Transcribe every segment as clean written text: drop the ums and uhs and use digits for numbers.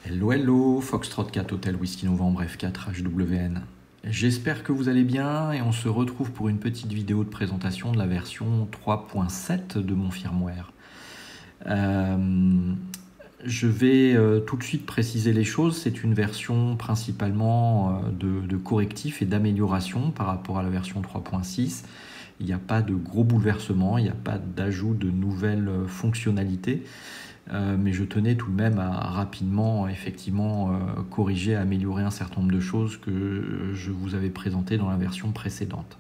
Hello, hello, Foxtrot 4 Hotel Whisky Novembre F4 HWN. J'espère que vous allez bien et on se retrouve pour une petite vidéo de présentation de la version 3.7 de mon firmware. Je vais tout de suite préciser les choses. C'est une version principalement de correctif et d'amélioration par rapport à la version 3.6. Il n'y a pas de gros bouleversements, il n'y a pas d'ajout de nouvelles fonctionnalités. Mais je tenais tout de même à rapidement corriger, améliorer un certain nombre de choses que je vous avais présentées dans la version précédente.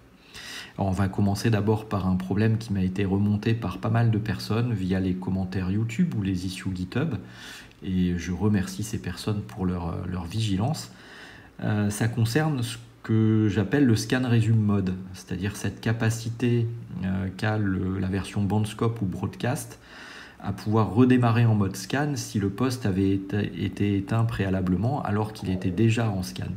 Alors on va commencer d'abord par un problème qui m'a été remonté par pas mal de personnes via les commentaires YouTube ou les issues GitHub, et je remercie ces personnes pour leur vigilance. Ça concerne ce que j'appelle le scan resume mode, c'est-à-dire cette capacité qu'a la version Bandscope ou Broadcast à pouvoir redémarrer en mode scan si le poste avait été éteint préalablement alors qu'il était déjà en scan.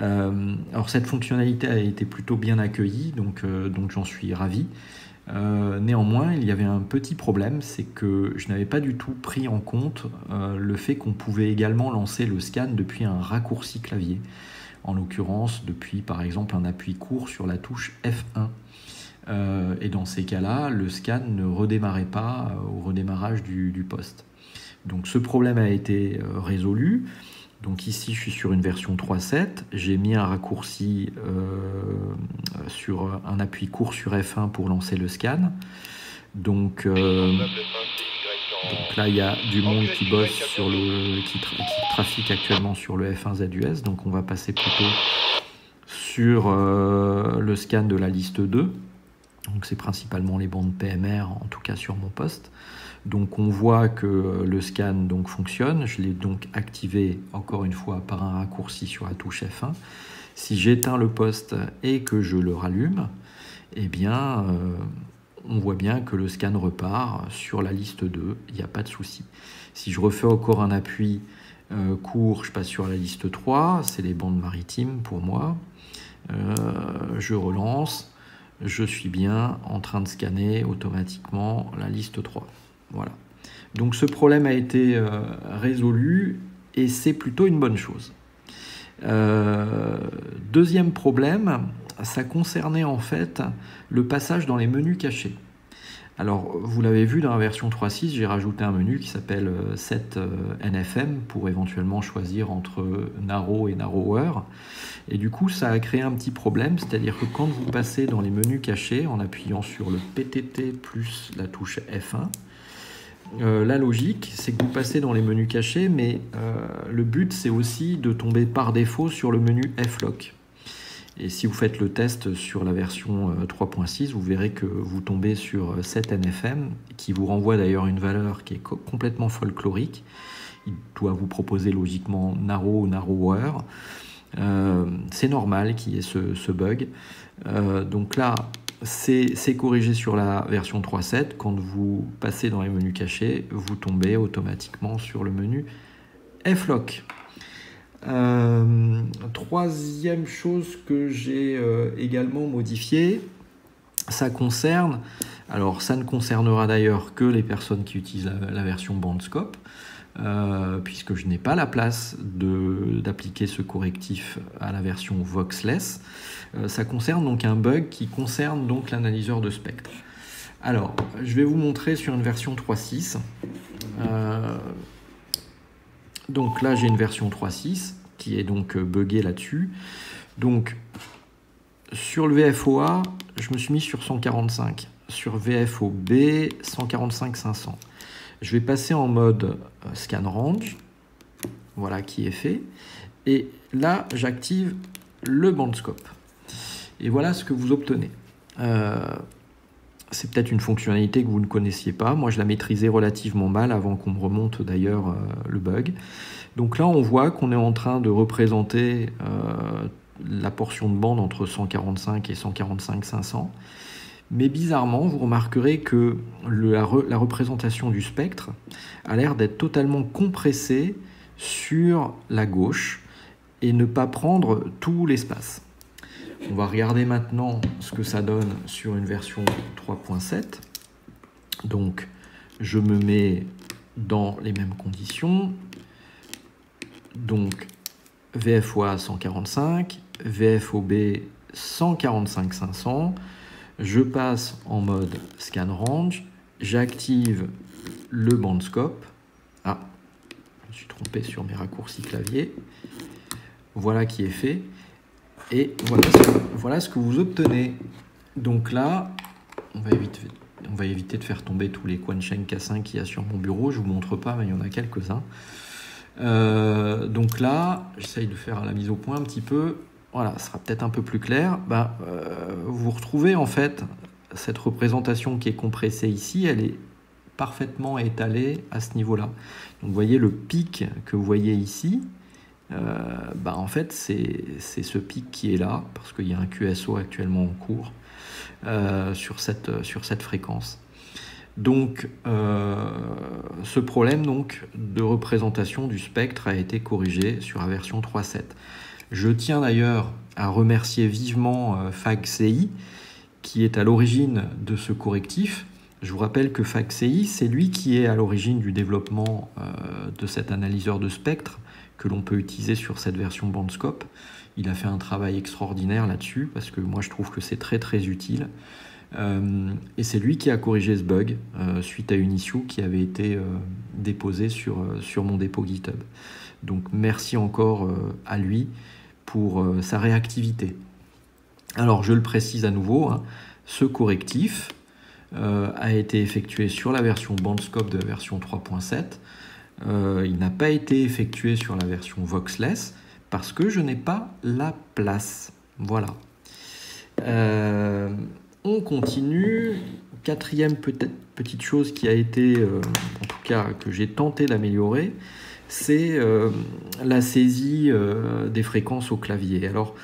Alors cette fonctionnalité a été plutôt bien accueillie, donc j'en suis ravi. Néanmoins, il y avait un petit problème, c'est que je n'avais pas du tout pris en compte le fait qu'on pouvait également lancer le scan depuis un raccourci clavier, en l'occurrence depuis par exemple un appui court sur la touche F1. Et dans ces cas-là, le scan ne redémarrait pas au redémarrage du poste. Donc ce problème a été résolu. Donc ici, je suis sur une version 3.7. J'ai mis un raccourci sur un appui court sur F1 pour lancer le scan. Donc là, il y a du monde qui bosse sur qui trafique actuellement sur le F1 ZUS. Donc on va passer plutôt sur le scan de la liste 2. Donc c'est principalement les bandes PMR, en tout cas sur mon poste. Donc on voit que le scan donc fonctionne. Je l'ai donc activé encore une fois par un raccourci sur la touche F1. Si j'éteins le poste et que je le rallume, eh bien on voit bien que le scan repart sur la liste 2, il n'y a pas de souci. Si je refais encore un appui court, je passe sur la liste 3, c'est les bandes maritimes pour moi. Je relance. Je suis bien en train de scanner automatiquement la liste 3. Voilà. Donc ce problème a été résolu et c'est plutôt une bonne chose. Deuxième problème, ça concernait en fait le passage dans les menus cachés. Alors, vous l'avez vu dans la version 3.6, j'ai rajouté un menu qui s'appelle Set NFM pour éventuellement choisir entre Narrow et Narrower. Et du coup, ça a créé un petit problème, c'est-à-dire que quand vous passez dans les menus cachés en appuyant sur le PTT plus la touche F1, la logique, c'est que vous passez dans les menus cachés, mais le but, c'est aussi de tomber par défaut sur le menu F-Lock. Et si vous faites le test sur la version 3.6, vous verrez que vous tombez sur 7 NFM, qui vous renvoie d'ailleurs une valeur qui est complètement folklorique. Il doit vous proposer logiquement Narrow ou Narrower. C'est normal qu'il y ait ce bug. Donc là, c'est corrigé sur la version 3.7. Quand vous passez dans les menus cachés, vous tombez automatiquement sur le menu F-Lock. Troisième chose que j'ai également modifiée, ça concerne, alors ça ne concernera d'ailleurs que les personnes qui utilisent la version Bandscope, puisque je n'ai pas la place d'appliquer ce correctif à la version Voxless. Ça concerne donc un bug qui concerne donc l'analyseur de spectre. Alors, je vais vous montrer sur une version 3.6. Donc là, j'ai une version 3.6 qui est donc buggée là-dessus. Donc, sur le VFOA, je me suis mis sur 145. Sur VFOB, 145-500. Je vais passer en mode scan range. Voilà qui est fait. Et là, j'active le bandscope. Et voilà ce que vous obtenez. C'est peut-être une fonctionnalité que vous ne connaissiez pas. Moi, je la maîtrisais relativement mal avant qu'on me remonte d'ailleurs le bug. Donc là, on voit qu'on est en train de représenter la portion de bande entre 145 et 145-500. Mais bizarrement, vous remarquerez que la représentation du spectre a l'air d'être totalement compressée sur la gauche et ne pas prendre tout l'espace. On va regarder maintenant ce que ça donne sur une version 3.7. Donc, je me mets dans les mêmes conditions. Donc VFOA 145, VFOB 145-500. Je passe en mode scan range. J'active le bandscope. Ah, je me suis trompé sur mes raccourcis clavier. Voilà qui est fait. Et voilà ce que vous obtenez. Donc là, on va éviter de faire tomber tous les Quansheng K5 qu'il y a sur mon bureau. Je ne vous montre pas, mais il y en a quelques-uns. Donc là, j'essaye de faire la mise au point un petit peu. Voilà, ce sera peut-être un peu plus clair. Vous retrouvez en fait cette représentation qui est compressée ici, elle est parfaitement étalée à ce niveau-là. Donc vous voyez le pic que vous voyez ici, en fait c'est ce pic qui est là, parce qu'il y a un QSO actuellement en cours sur cette fréquence. Donc ce problème donc, de représentation du spectre a été corrigé sur la version 3.7. Je tiens d'ailleurs à remercier vivement FAGCI qui est à l'origine de ce correctif. Je vous rappelle que FAGCI, c'est lui qui est à l'origine du développement de cet analyseur de spectre que l'on peut utiliser sur cette version Bandscope. Il a fait un travail extraordinaire là-dessus parce que moi je trouve que c'est très très utile. Et c'est lui qui a corrigé ce bug suite à une issue qui avait été déposée sur mon dépôt GitHub. Donc merci encore à lui pour sa réactivité. Alors je le précise à nouveau, hein, ce correctif a été effectué sur la version Bandscope de la version 3.7. Il n'a pas été effectué sur la version Voxless parce que je n'ai pas la place. Voilà. On continue. Quatrième petite chose qui a été, en tout cas que j'ai tenté d'améliorer, c'est la saisie des fréquences au clavier. Alors,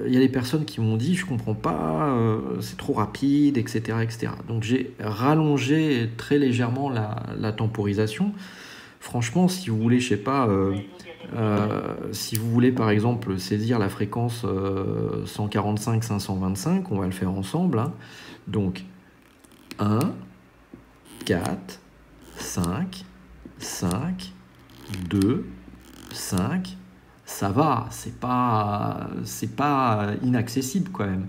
il y a des personnes qui m'ont dit, je comprends pas, c'est trop rapide, etc., etc. Donc j'ai rallongé très légèrement la temporisation. Franchement, si vous voulez, je sais pas, si vous voulez par exemple saisir la fréquence 145-525, on va le faire ensemble. Hein. Donc 1, 4, 5, 5, 2, 5, ça va, c'est pas inaccessible quand même.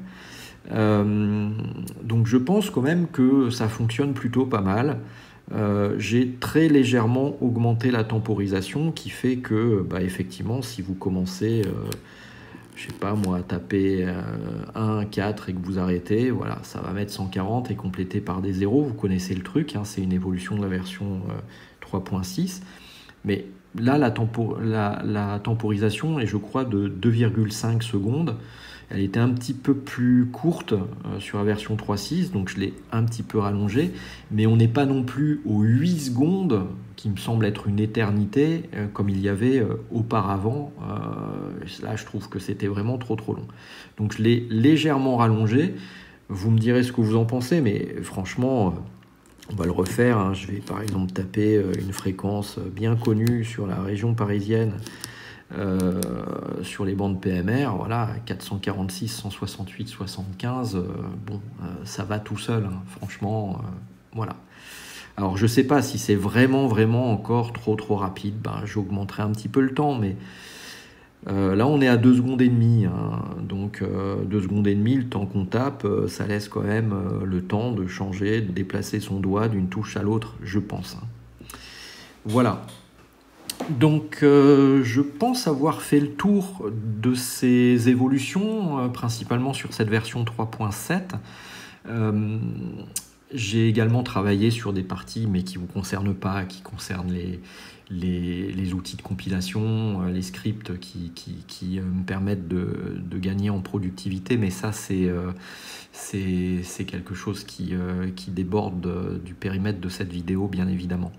Donc je pense quand même que ça fonctionne plutôt pas mal. J'ai très légèrement augmenté la temporisation qui fait que effectivement si vous commencez je sais pas moi à taper 1, 4 et que vous arrêtez, voilà, ça va mettre 140 et compléter par des zéros, vous connaissez le truc, hein, c'est une évolution de la version 3.6, mais là la temporisation est je crois de 2,5 secondes. Elle était un petit peu plus courte sur la version 3.6, donc je l'ai un petit peu rallongée, mais on n'est pas non plus aux 8 secondes, qui me semble être une éternité, comme il y avait auparavant. Là, je trouve que c'était vraiment trop long. Donc je l'ai légèrement rallongé. Vous me direz ce que vous en pensez, mais franchement, on va le refaire. Hein. Je vais par exemple taper une fréquence bien connue sur la région parisienne, sur les bandes PMR, voilà, 446, 168, 75, ça va tout seul, hein, franchement, voilà. Alors je sais pas si c'est vraiment encore trop rapide, j'augmenterai un petit peu le temps, mais là on est à 2 secondes et demie, hein, donc 2 secondes et demie, le temps qu'on tape, ça laisse quand même le temps de changer, de déplacer son doigt d'une touche à l'autre, je pense. Hein. Voilà. Donc je pense avoir fait le tour de ces évolutions, principalement sur cette version 3.7. J'ai également travaillé sur des parties, mais qui ne vous concernent pas, qui concernent les outils de compilation, les scripts qui me permettent de gagner en productivité, mais ça c'est quelque chose qui déborde du périmètre de cette vidéo, bien évidemment.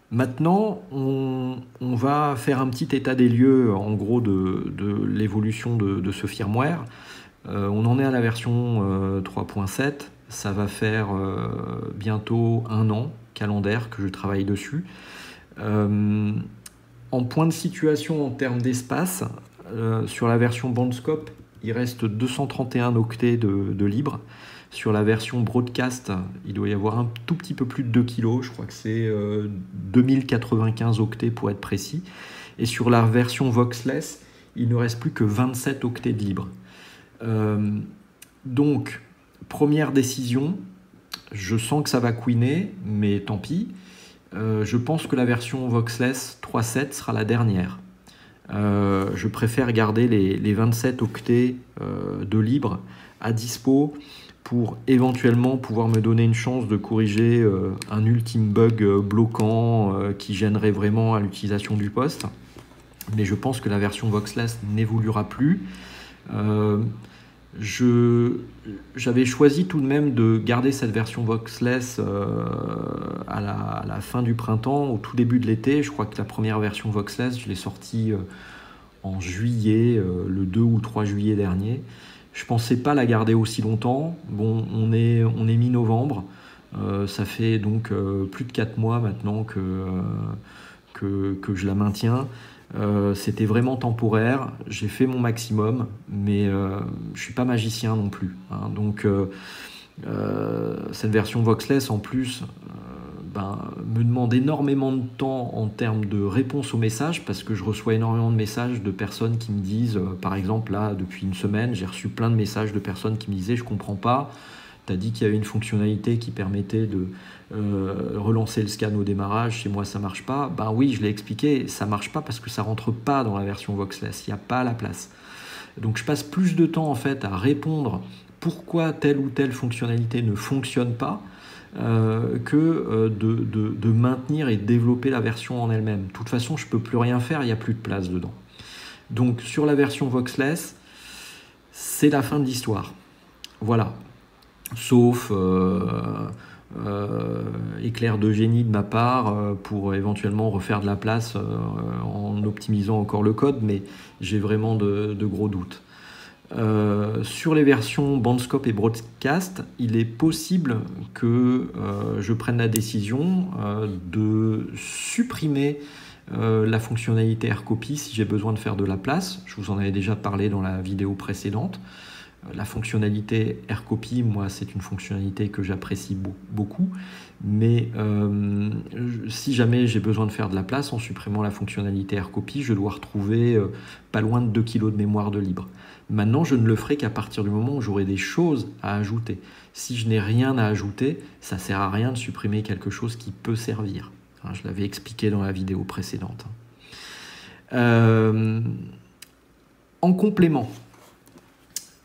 Maintenant, on va faire un petit état des lieux, en gros, de l'évolution de ce firmware. On en est à la version 3.7. Ça va faire bientôt 1 an calendaire que je travaille dessus. En point de situation en termes d'espace, sur la version Bandscope, il reste 231 octets de libre. Sur la version broadcast, il doit y avoir un tout petit peu plus de 2 kg, je crois que c'est 2095 octets pour être précis. Et sur la version Voxless, il ne reste plus que 27 octets de libre. Donc, première décision, je sens que ça va couiner, mais tant pis. Je pense que la version Voxless 3.7 sera la dernière. Je préfère garder les 27 octets de libre à dispo pour éventuellement pouvoir me donner une chance de corriger un ultime bug bloquant qui gênerait vraiment à l'utilisation du poste. Mais je pense que la version Voxless n'évoluera plus. J'avais choisi tout de même de garder cette version Voxless à la fin du printemps, au tout début de l'été. Je crois que la première version Voxless, je l'ai sortie en juillet, le 2 ou 3 juillet dernier. Je ne pensais pas la garder aussi longtemps. Bon, on est mi-novembre. Ça fait donc plus de 4 mois maintenant que je la maintiens. C'était vraiment temporaire, j'ai fait mon maximum, mais je suis pas magicien non plus, hein. Donc cette version Voxless en plus me demande énormément de temps en termes de réponse aux messages, parce que je reçois énormément de messages de personnes qui me disent, par exemple là depuis une semaine j'ai reçu plein de messages de personnes qui me disaient je comprends pas, tu as dit qu'il y avait une fonctionnalité qui permettait de relancer le scan au démarrage, chez moi ça marche pas. Ben oui, je l'ai expliqué, ça marche pas parce que ça rentre pas dans la version Voxless, il n'y a pas la place. Donc je passe plus de temps en fait à répondre pourquoi telle ou telle fonctionnalité ne fonctionne pas que de maintenir et développer la version en elle-même. De toute façon, je peux plus rien faire, il n'y a plus de place dedans. Donc sur la version Voxless, c'est la fin de l'histoire. Voilà. Sauf éclair de génie de ma part pour éventuellement refaire de la place en optimisant encore le code, mais j'ai vraiment de gros doutes. Sur les versions Bandscope et Broadcast, il est possible que je prenne la décision de supprimer la fonctionnalité AirCopy si j'ai besoin de faire de la place. Je vous en avais déjà parlé dans la vidéo précédente. La fonctionnalité AirCopy, moi, c'est une fonctionnalité que j'apprécie beaucoup, mais si jamais j'ai besoin de faire de la place en supprimant la fonctionnalité AirCopy, je dois retrouver pas loin de 2 kg de mémoire de libre. Maintenant, je ne le ferai qu'à partir du moment où j'aurai des choses à ajouter. Si je n'ai rien à ajouter, ça ne sert à rien de supprimer quelque chose qui peut servir. Je l'avais expliqué dans la vidéo précédente. En complément,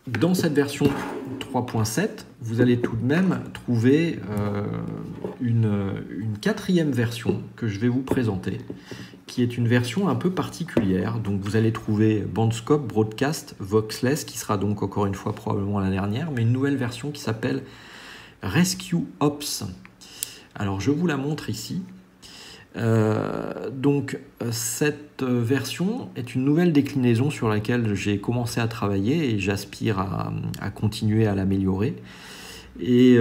dans cette version 3.7, vous allez tout de même trouver une quatrième version que je vais vous présenter, qui est une version un peu particulière. Donc vous allez trouver Bandscope, Broadcast, Voxless, qui sera donc encore une fois probablement la dernière, mais une nouvelle version qui s'appelle Rescue Ops. Alors je vous la montre ici. Donc cette version est une nouvelle déclinaison sur laquelle j'ai commencé à travailler et j'aspire à continuer à l'améliorer. Et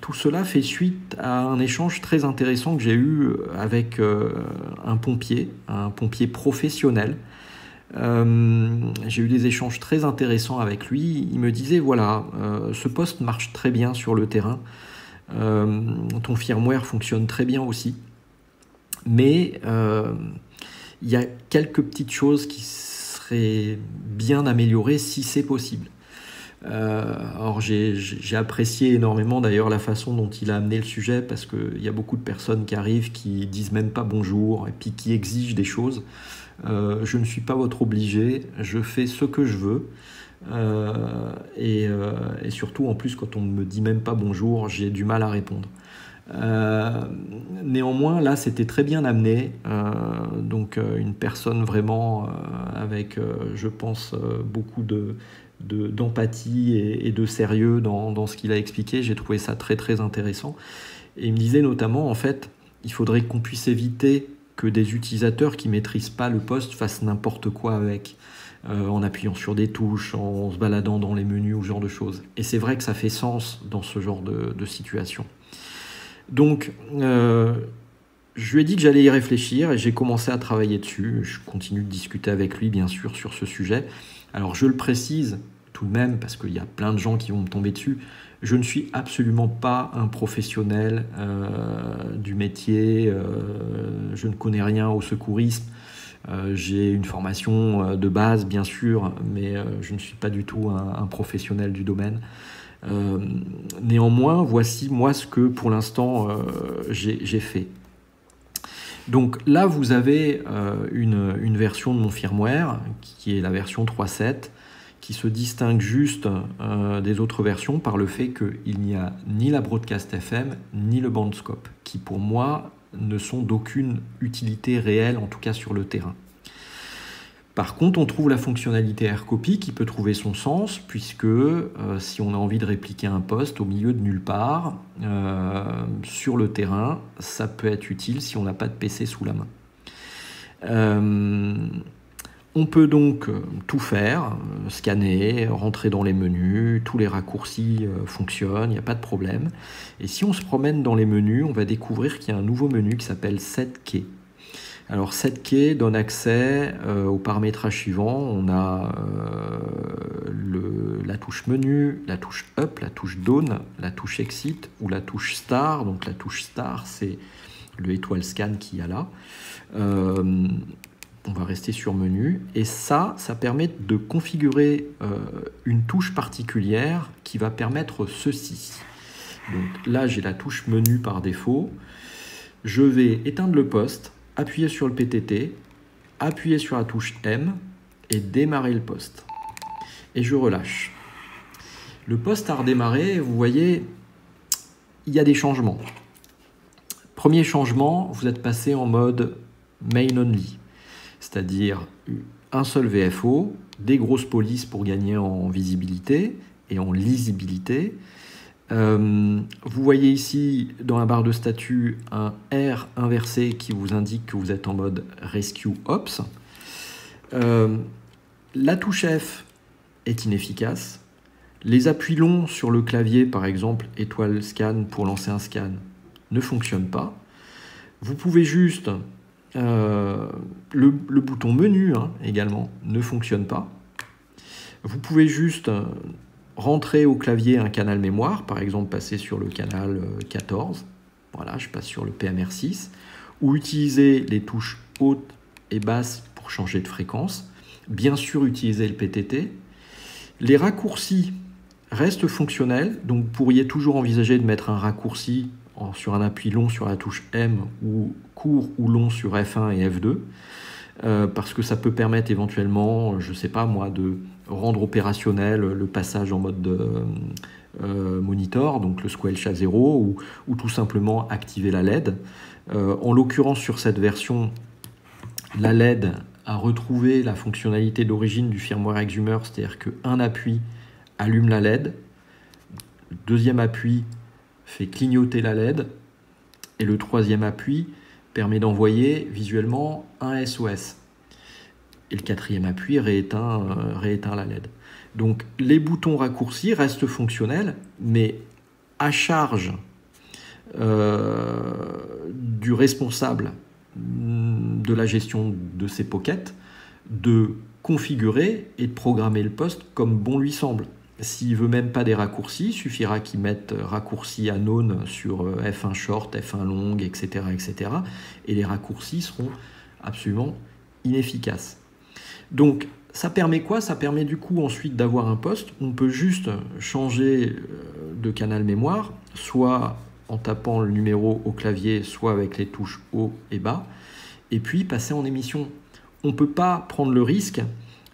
tout cela fait suite à un échange très intéressant que j'ai eu avec un pompier professionnel. J'ai eu des échanges très intéressants avec lui. Il me disait, voilà, ce poste marche très bien sur le terrain, ton firmware fonctionne très bien aussi, mais il y a quelques petites choses qui seraient bien améliorées si c'est possible. Alors j'ai apprécié énormément d'ailleurs la façon dont il a amené le sujet, parce qu'il y a beaucoup de personnes qui arrivent, qui disent même pas bonjour et puis qui exigent des choses. Je ne suis pas votre obligé, je fais ce que je veux. Et surtout en plus quand on ne me dit même pas bonjour, j'ai du mal à répondre. Néanmoins là c'était très bien amené, donc une personne vraiment avec je pense beaucoup d'empathie et de sérieux dans ce qu'il a expliqué. J'ai trouvé ça très très intéressant, et il me disait notamment en fait il faudrait qu'on puisse éviter que des utilisateurs qui maîtrisent pas le poste fassent n'importe quoi avec, en appuyant sur des touches, en se baladant dans les menus ou ce genre de choses. Et c'est vrai que ça fait sens dans ce genre de situation. Donc je lui ai dit que j'allais y réfléchir et j'ai commencé à travailler dessus. Je continue de discuter avec lui bien sûr sur ce sujet. Alors je le précise, tout de même, parce qu'il y a plein de gens qui vont me tomber dessus, je ne suis absolument pas un professionnel du métier, je ne connais rien au secourisme. J'ai une formation de base, bien sûr, mais je ne suis pas du tout un professionnel du domaine. Néanmoins, voici moi ce que pour l'instant j'ai fait. Donc là, vous avez une version de mon firmware, qui est la version 3.7, qui se distingue juste des autres versions par le fait qu'il n'y a ni la Broadcast FM, ni le Bandscope, qui pour moi ne sont d'aucune utilité réelle, en tout cas sur le terrain. Par contre, on trouve la fonctionnalité AirCopy qui peut trouver son sens, puisque si on a envie de répliquer un poste au milieu de nulle part, sur le terrain, ça peut être utile si on n'a pas de PC sous la main. On peut donc tout faire, scanner, rentrer dans les menus, tous les raccourcis fonctionnent, il n'y a pas de problème. Et si on se promène dans les menus, on va découvrir qu'il y a un nouveau menu qui s'appelle Setkey. Alors Setkey donne accès au paramétrage suivant. On a la touche menu, la touche up, la touche down, la touche exit ou la touche star. Donc la touche star, c'est le étoile scan qu'il y a là. On va rester sur menu. Et ça permet de configurer une touche particulière qui va permettre ceci. Donc là, j'ai la touche menu par défaut. Je vais éteindre le poste, appuyer sur le PTT, appuyer sur la touche M et démarrer le poste. Et je relâche. Le poste a redémarré, vous voyez, il y a des changements. Premier changement, vous êtes passé en mode main only, c'est-à-dire un seul VFO, des grosses polices pour gagner en visibilité et en lisibilité. Vous voyez ici dans la barre de statut un R inversé qui vous indique que vous êtes en mode Rescue Ops. La touche F est inefficace. Les appuis longs sur le clavier, par exemple étoile scan pour lancer un scan, ne fonctionnent pas. Vous pouvez juste... le bouton menu également ne fonctionne pas. Vous pouvez juste... rentrer au clavier un canal mémoire, par exemple passer sur le canal 14, voilà, je passe sur le PMR6, ou utiliser les touches hautes et basses pour changer de fréquence, bien sûr utiliser le PTT. Les raccourcis restent fonctionnels, donc vous pourriez toujours envisager de mettre un raccourci sur un appui long sur la touche M ou court ou long sur F1 et F2, parce que ça peut permettre éventuellement, je ne sais pas moi, de rendre opérationnel le passage en mode monitor, donc le squelch à 0, ou tout simplement activer la LED. En l'occurrence, sur cette version, la LED a retrouvé la fonctionnalité d'origine du firmware Exhumer, c'est-à-dire qu'un appui allume la LED, le deuxième appui fait clignoter la LED, et le troisième appui permet d'envoyer visuellement un SOS. Et le quatrième appui rééteint la LED. Donc les boutons raccourcis restent fonctionnels, mais à charge du responsable de la gestion de ces pockets de configurer et de programmer le poste comme bon lui semble. S'il ne veut même pas des raccourcis, il suffira qu'il mette raccourci à known sur F1 short, F1 long, etc., etc. Et les raccourcis seront absolument inefficaces. Donc, ça permet quoi? Ça permet du coup ensuite d'avoir un poste où on peut juste changer de canal mémoire, soit en tapant le numéro au clavier, soit avec les touches haut et bas, et puis passer en émission. On ne peut pas prendre le risque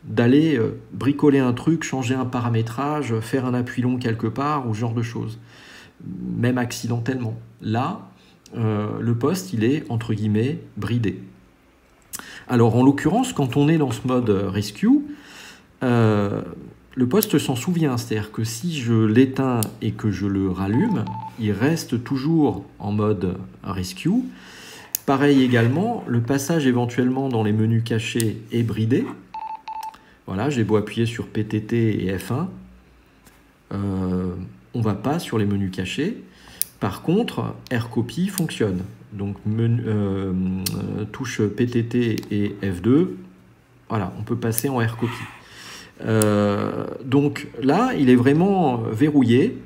d'aller bricoler un truc, changer un paramétrage, faire un appui long quelque part, ou ce genre de choses, même accidentellement. Là, le poste, il est, entre guillemets, bridé. Alors, en l'occurrence, quand on est dans ce mode rescue, le poste s'en souvient. C'est-à-dire que si je l'éteins et que je le rallume, il reste toujours en mode rescue. Pareil également, le passage éventuellement dans les menus cachés est bridé. Voilà, j'ai beau appuyer sur PTT et F1, on ne va pas sur les menus cachés. Par contre, AirCopy fonctionne. Donc, touche PTT et F2, voilà, on peut passer en AirCopy. Donc là, il est vraiment verrouillé.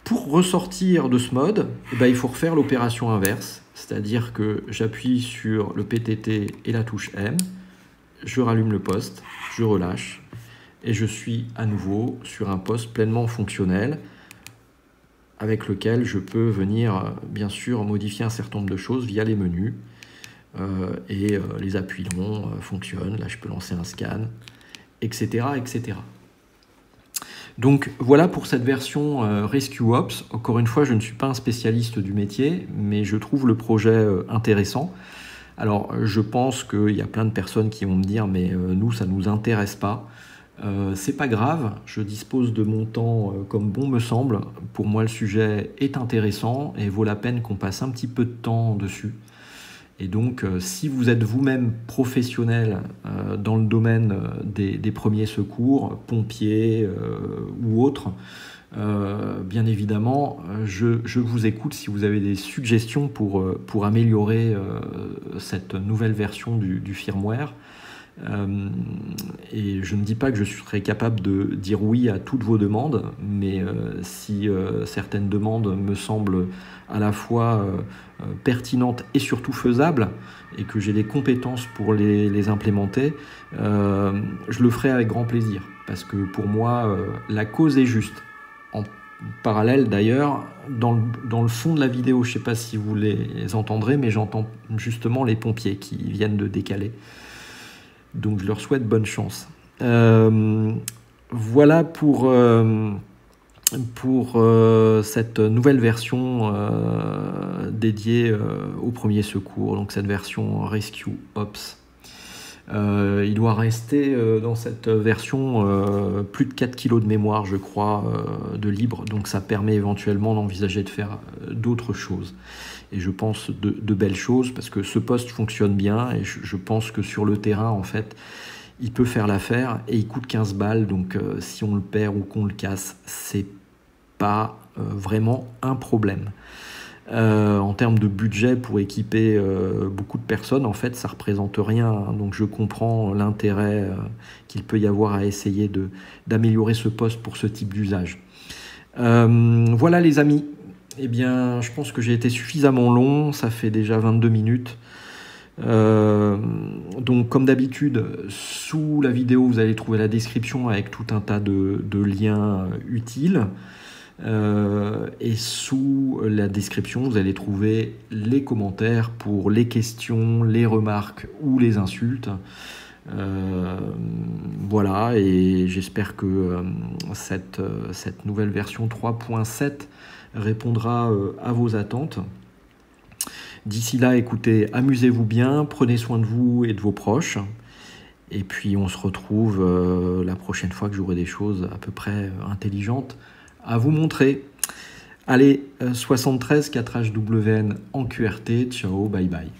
Pour ressortir de ce mode, il faut refaire l'opération inverse, c'est-à-dire que j'appuie sur le PTT et la touche M, je rallume le poste, je relâche, et je suis à nouveau sur un poste pleinement fonctionnel, avec lequel je peux venir, bien sûr, modifier un certain nombre de choses via les menus, et les appuis longs fonctionnent, là je peux lancer un scan, etc., etc. Donc voilà pour cette version Rescue Ops. Encore une fois, je ne suis pas un spécialiste du métier, mais je trouve le projet intéressant. Alors je pense qu'il y a plein de personnes qui vont me dire mais nous ça ne nous intéresse pas. C'est pas grave, je dispose de mon temps comme bon me semble. Pour moi le sujet est intéressant et vaut la peine qu'on passe un petit peu de temps dessus. Et donc, si vous êtes vous-même professionnel dans le domaine des premiers secours, pompiers ou autres, bien évidemment, je vous écoute si vous avez des suggestions pour améliorer cette nouvelle version du firmware. Et je ne dis pas que je serai capable de dire oui à toutes vos demandes, mais si certaines demandes me semblent à la fois pertinentes et surtout faisables, et que j'ai les compétences pour les implémenter, je le ferai avec grand plaisir, parce que pour moi, la cause est juste. En parallèle d'ailleurs, dans le fond de la vidéo, je ne sais pas si vous les entendrez, mais j'entends justement les pompiers qui viennent de décaler. Donc je leur souhaite bonne chance. Voilà pour cette nouvelle version dédiée au premier secours, donc cette version Rescue Ops. Il doit rester dans cette version plus de 4 kg de mémoire, je crois, de libre, donc ça permet éventuellement d'envisager de faire d'autres choses. Et je pense de belles choses, parce que ce poste fonctionne bien, et je pense que sur le terrain, en fait, il peut faire l'affaire, et il coûte 15 balles, donc si on le perd ou qu'on le casse, c'est pas vraiment un problème. En termes de budget pour équiper beaucoup de personnes, en fait, ça représente rien, hein, donc je comprends l'intérêt qu'il peut y avoir à essayer d'améliorer ce poste pour ce type d'usage. Voilà les amis. Eh bien, je pense que j'ai été suffisamment long, ça fait déjà 22 minutes. Donc, comme d'habitude, sous la vidéo, vous allez trouver la description avec tout un tas de liens utiles. Et sous la description, vous allez trouver les commentaires pour les questions, les remarques ou les insultes. Voilà, et j'espère que cette nouvelle version 3.7 répondra à vos attentes. D'ici là, écoutez, amusez-vous bien, prenez soin de vous et de vos proches. Et puis on se retrouve la prochaine fois que j'aurai des choses à peu près intelligentes à vous montrer. Allez, 73 4HWN en QRT, ciao, bye bye.